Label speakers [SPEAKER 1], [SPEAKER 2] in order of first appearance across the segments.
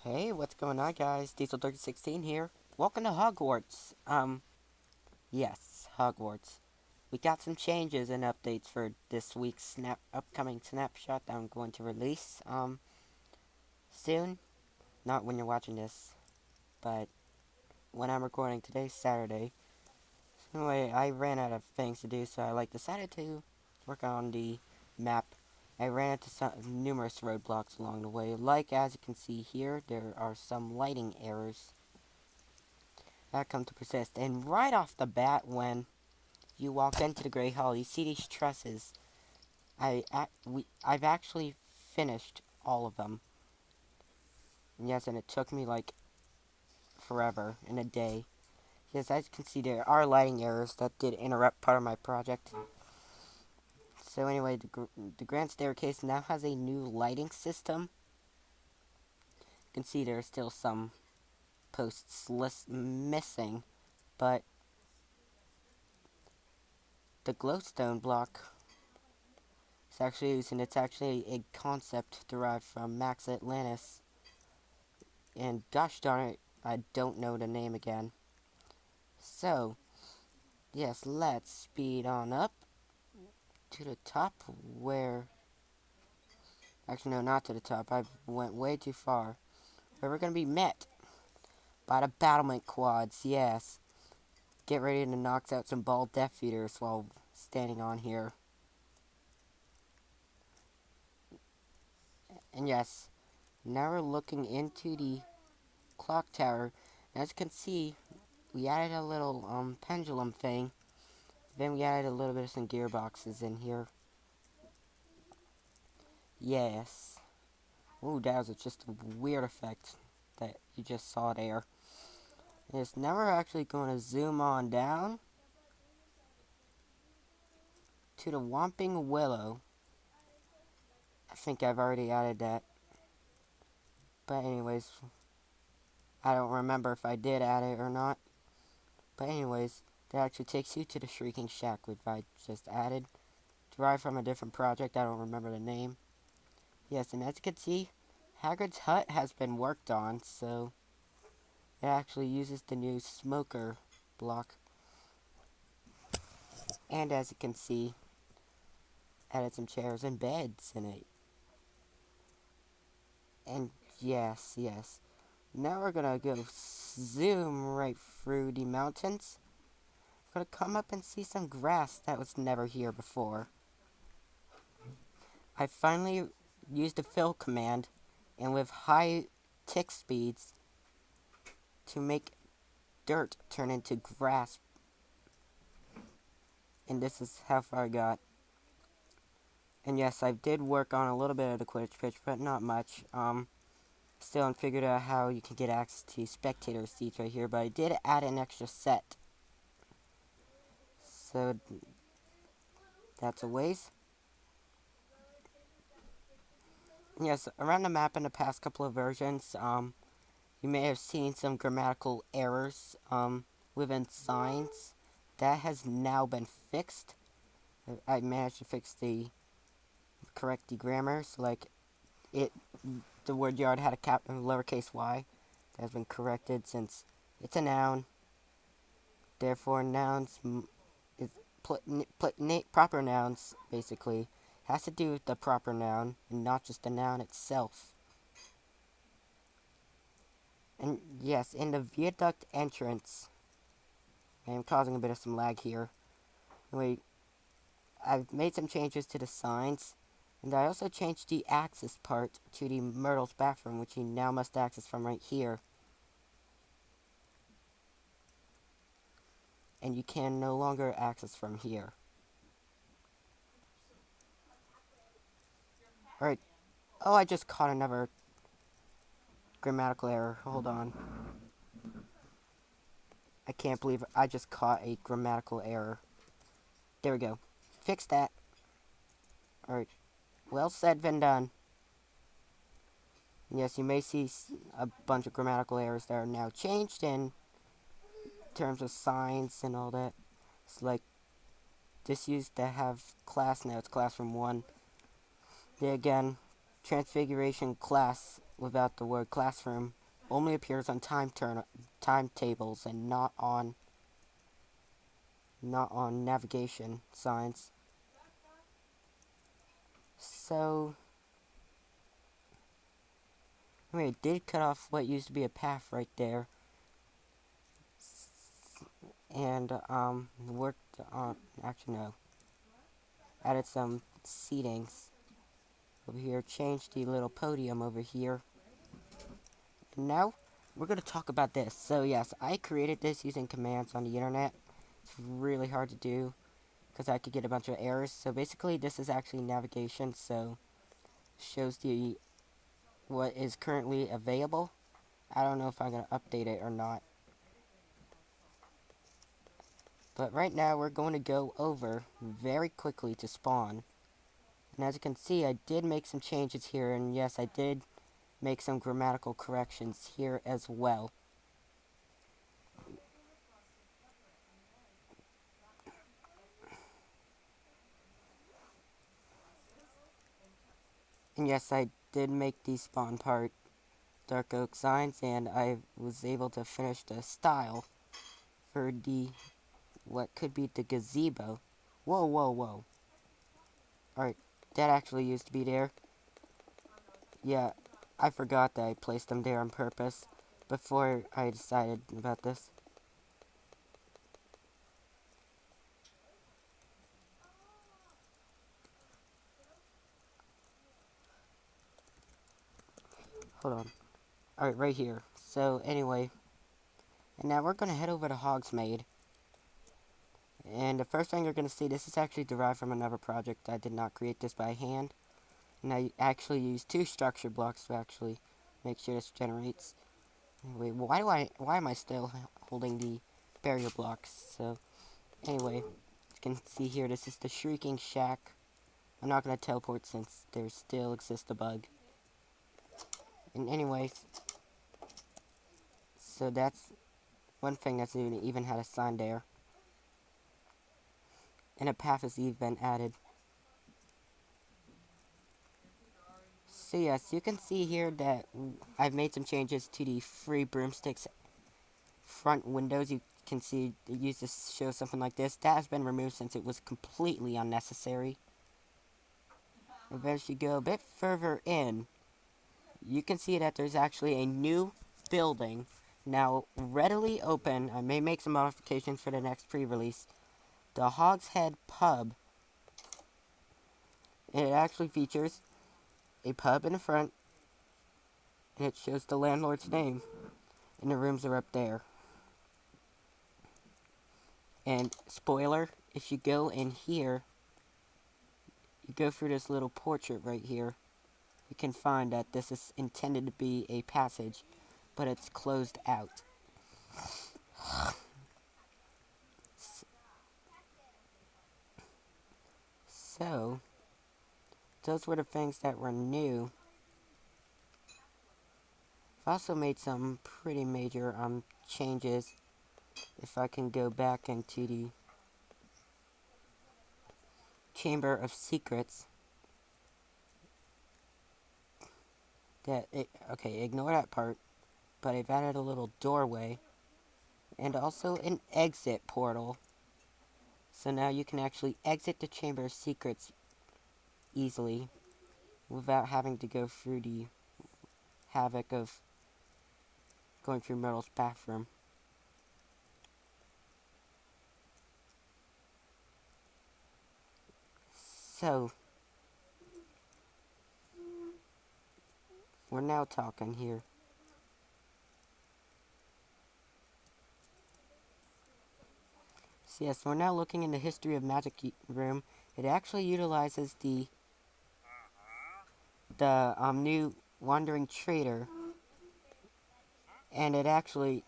[SPEAKER 1] Hey, what's going on, guys? Diesel3016 here. Welcome to Hogwarts. Yes, Hogwarts. We got some changes and updates for this week's upcoming snapshot that I'm going to release, soon. Not when you're watching this, but when I'm recording today's Saturday. Anyway, I ran out of things to do, so I, decided to work on the map. I ran into numerous roadblocks along the way. As you can see here, there are some lighting errors that come to persist. And right off the bat, when you walk into the Great Hall, you see these trusses. I've actually finished all of them. Yes, and it took me like forever in a day. Yes, as you can see, there are lighting errors that did interrupt part of my project. So anyway, the grand staircase now has a new lighting system. You can see there are still some posts missing, but the glowstone block it's actually used, and it's actually a concept derived from Max Atlantis. And gosh darn it, I don't know the name again. So, yes, let's speed on up to the top where... Actually, no, not to the top. I went way too far. Where we're going to be met by the battlement quads, yes. Get ready to knock out some ball Death Eaters while standing on here. And yes, now we're looking into the clock tower. As you can see, we added a little pendulum thing. Then we added a little bit of some gearboxes in here. Yes. Ooh, that was just a weird effect that you just saw there. Yes, now we're actually going to zoom on down to the Whomping Willow. I think I've already added that. But anyways, I don't remember if I did add it or not. But anyways, that actually takes you to the Shrieking Shack, which I just added. Derived from a different project, I don't remember the name. Yes, and as you can see, Hagrid's hut has been worked on, so it actually uses the new smoker block. And as you can see, added some chairs and beds in it. And yes. Now we're gonna go zoom right through the mountains. We're gonna come up and see some grass that was never here before. I finally used the fill command, and with high tick speeds, to make dirt turn into grass. And this is how far I got. And yes, I did work on a little bit of the Quidditch pitch, but not much. Still haven't figured out how you can get access to spectator seats right here, but I did add an extra set. So, that's a ways. Yes, around the map in the past couple of versions, you may have seen some grammatical errors, within signs. That has now been fixed. I managed to correct the grammar, so the word yard had a lowercase y. That has been corrected since it's a noun. Therefore, nouns is proper nouns basically has to do with the proper noun and not just the noun itself. And yes, in the viaduct entrance, I am causing a bit of some lag here. Anyway, I've made some changes to the signs, and I also changed the access part to the Myrtle's bathroom, which you now must access from right here. And you can no longer access from here. Alright. Oh, I just caught another grammatical error. Hold on. I can't believe I just caught a grammatical error. There we go. Fix that. Alright. Well said, been done. Yes, you may see a bunch of grammatical errors that are now changed in terms of signs and all that. It's like this used to have class, now it's classroom 1. There again, transfiguration class without the word classroom only appears on timetables and not on navigation signs. So, anyway, it did cut off what used to be a path right there, and worked on, actually no, added some seatings over here, changed the little podium over here. And now we're going to talk about this. So yes, I created this using commands on the internet. It's really hard to do because I could get a bunch of errors. So basically this is actually navigation, so shows the what is currently available. I don't know if I'm going to update it or not. But right now we're going to go over very quickly to spawn. And as you can see, I did make some changes here, and yes, I did make some grammatical corrections here as well. And yes, I did make the spawn part dark oak signs, and I was able to finish the style for the what could be the gazebo. Whoa, whoa, whoa. Alright, that actually used to be there. Yeah, I forgot that I placed them there on purpose before I decided about this. Hold on. Alright, right here. So, anyway. And now we're going to head over to Hogsmeade. And the first thing you're going to see, this is actually derived from another project. I did not create this by hand. And I actually used 2 structure blocks to actually make sure this generates. Anyway, why am I still holding the barrier blocks? So, anyway, you can see here, this is the Shrieking Shack. I'm not going to teleport since there still exists a bug. And anyways, so that's one thing that's even had a sign there. And a path has even added. So yes, you can see here that I've made some changes to the free broomsticks front windows. You can see it used to show something like this. That has been removed since it was completely unnecessary. And as you go a bit further in, you can see that there's actually a new building now readily open. I may make some modifications for the next pre-release. The Hogshead Pub. And it actually features a pub in the front, and it shows the landlord's name, and the rooms are up there. And spoiler, if you go in here, you go through this little portrait right here, you can find that this is intended to be a passage, but it's closed out. So, those were the things that were new. I've also made some pretty major changes. If I can go back into the Chamber of Secrets. Okay, ignore that part. But I've added a little doorway. And also an exit portal. So now you can actually exit the Chamber of Secrets easily without having to go through the havoc of going through Myrtle's bathroom. So, we're now talking here. So yes, we're now looking in the history of Magic Room. It actually utilizes the new Wandering Trader, and it actually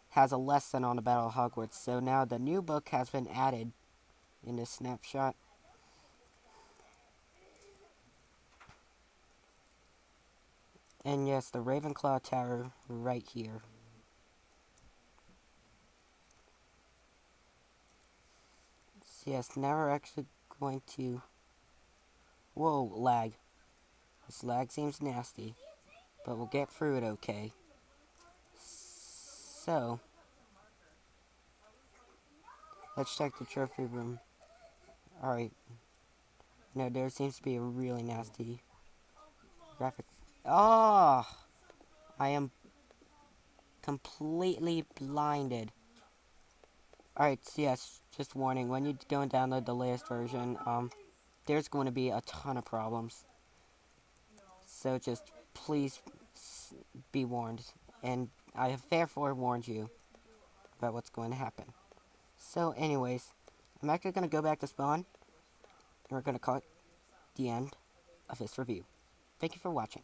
[SPEAKER 1] has a lesson on the Battle of Hogwarts. So now the new book has been added in this snapshot. And yes, the Ravenclaw Tower right here. So yes, now we're actually going to... Whoa, lag. This lag seems nasty. but we'll get through it okay. So, let's check the trophy room. Alright. No, there seems to be a really nasty graphic. Oh! I am completely blinded. Alright, so yes, just warning, when you go and download the latest version, there's going to be a ton of problems. So just please be warned. And I have therefore warned you about what's going to happen. So anyways, I'm actually going to go back to spawn, and we're going to call it the end of this review. Thank you for watching.